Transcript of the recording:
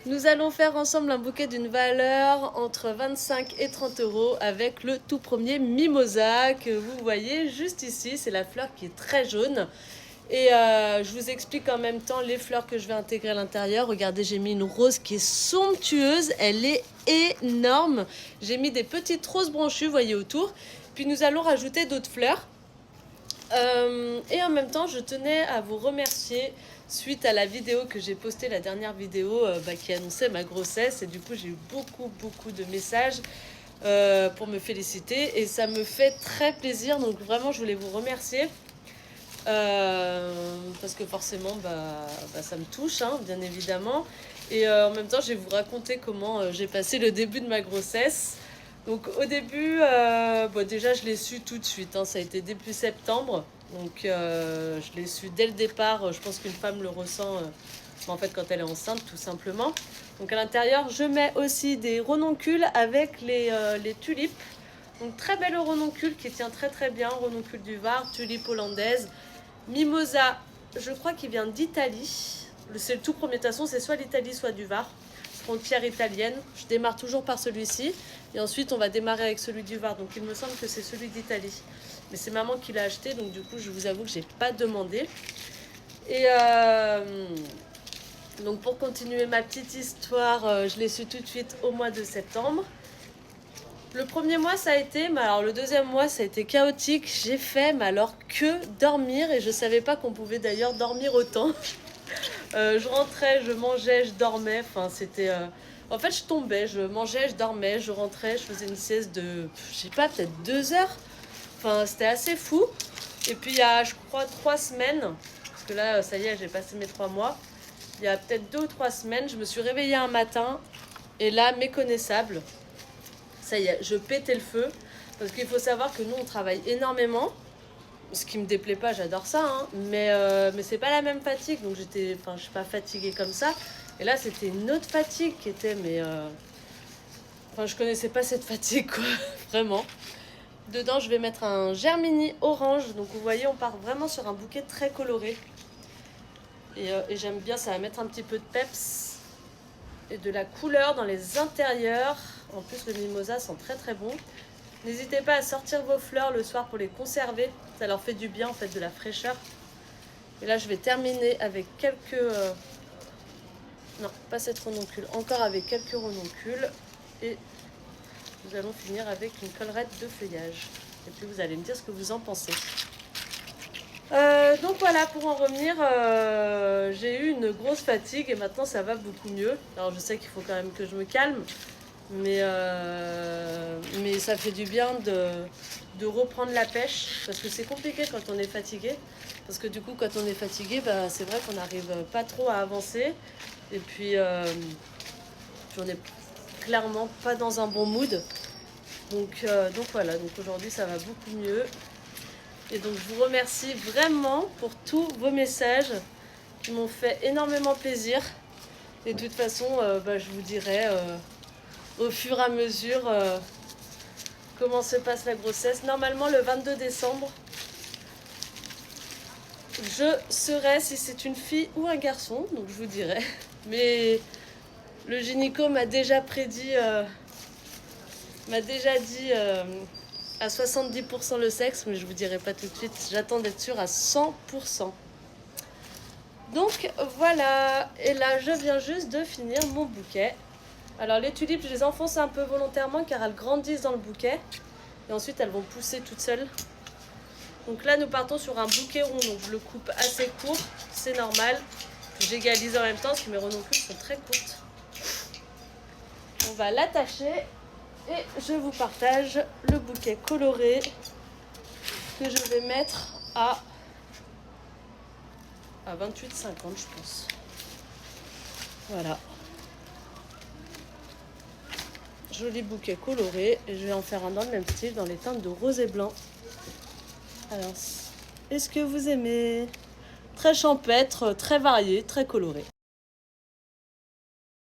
Nous allons faire ensemble un bouquet d'une valeur entre 25 et 30 euros avec le tout premier mimosa que vous voyez juste ici. C'est la fleur qui est très jaune. Et je vous explique en même temps les fleurs que je vais intégrer à l'intérieur. Regardez, j'ai mis une rose qui est somptueuse. Elle est énorme. J'ai mis des petites roses branchues, vous voyez, autour. Puis nous allons rajouter d'autres fleurs. Et en même temps, je tenais à vous remercier suite à la vidéo que j'ai postée, la dernière vidéo qui annonçait ma grossesse. Et du coup, j'ai eu beaucoup de messages pour me féliciter. Et ça me fait très plaisir. Donc vraiment, je voulais vous remercier. Parce que forcément, ça me touche, hein, bien évidemment. Et en même temps, je vais vous raconter comment j'ai passé le début de ma grossesse. Donc au début, déjà je l'ai su tout de suite, hein, ça a été début septembre. Donc je l'ai su dès le départ, je pense qu'une femme le ressent en fait quand elle est enceinte tout simplement. Donc à l'intérieur, je mets aussi des renoncules avec les tulipes. Donc très belle renoncule qui tient très bien, renoncule du Var, tulipe hollandaise. Mimosa, je crois qu'il vient d'Italie. C'est le tout premier, de toute façon, c'est soit l'Italie, soit du Var. Frontière italienne. Je démarre toujours par celui-ci. Et ensuite, on va démarrer avec celui du Var. Donc, il me semble que c'est celui d'Italie. Mais c'est maman qui l'a acheté. Donc, du coup, je vous avoue que je n'ai pas demandé. Et donc, pour continuer ma petite histoire, je l'ai su tout de suite au mois de septembre. Le premier mois, ça a été, mais alors le deuxième mois, ça a été chaotique. J'ai fait, mais alors que dormir. Et je ne savais pas qu'on pouvait d'ailleurs dormir autant. Je rentrais, je mangeais, je dormais. Enfin, c'était... En fait, je tombais, je mangeais, je dormais, je rentrais, je faisais une sieste de, je sais pas, peut-être 2 heures. Enfin, c'était assez fou. Et puis, il y a, je crois, 3 semaines, parce que là, ça y est, j'ai passé mes 3 mois. Il y a peut-être 2 ou 3 semaines, je me suis réveillée un matin. Et là, méconnaissable. Ça y est, je pétais le feu. Parce qu'il faut savoir que nous, on travaille énormément. Ce qui me déplaît pas, j'adore ça, hein. Mais c'est pas la même fatigue. Donc, je suis pas fatiguée comme ça. Et là, c'était une autre fatigue qui était, je connaissais pas cette fatigue, quoi, vraiment. Dedans, je vais mettre un Germini orange. Donc, vous voyez, on part vraiment sur un bouquet très coloré. Et j'aime bien, ça va mettre un petit peu de peps et de la couleur dans les intérieurs. En plus, le mimosa sent très bon. N'hésitez pas à sortir vos fleurs le soir pour les conserver. Ça leur fait du bien, en fait, de la fraîcheur. Et là, je vais terminer avec quelques... Non, pas cette renoncule. Encore avec quelques renoncules. Et nous allons finir avec une collerette de feuillage. Et puis vous allez me dire ce que vous en pensez. Donc voilà, pour en revenir, j'ai eu une grosse fatigue et maintenant ça va beaucoup mieux. Alors je sais qu'il faut quand même que je me calme. Mais ça fait du bien de reprendre la pêche. Parce que c'est compliqué quand on est fatigué. Parce que du coup, quand on est fatigué, c'est vrai qu'on n'arrive pas trop à avancer. Et puis on n'est clairement pas dans un bon mood. Donc voilà, donc aujourd'hui ça va beaucoup mieux. Et donc je vous remercie vraiment pour tous vos messages qui m'ont fait énormément plaisir. Et de toute façon, je vous dirai au fur et à mesure comment se passe la grossesse. Normalement le 22 décembre, je serai, si c'est une fille ou un garçon, donc je vous dirai. Mais le gynéco m'a déjà prédit, m'a déjà dit à 70% le sexe, mais je vous dirai pas tout de suite. J'attends d'être sûre à 100%. Donc voilà, et là je viens juste de finir mon bouquet. Alors les tulipes, je les enfonce un peu volontairement car elles grandissent dans le bouquet. Et ensuite elles vont pousser toutes seules. Donc là nous partons sur un bouquet rond, donc je le coupe assez court, c'est normal. J'égalise en même temps parce que mes renoncules sont très courtes. On va l'attacher et je vous partage le bouquet coloré que je vais mettre à 28,50 je pense. Voilà. Joli bouquet coloré et je vais en faire un dans le même style, dans les teintes de rose et blanc. Alors, est-ce que vous aimez? Très champêtre, très varié, très coloré.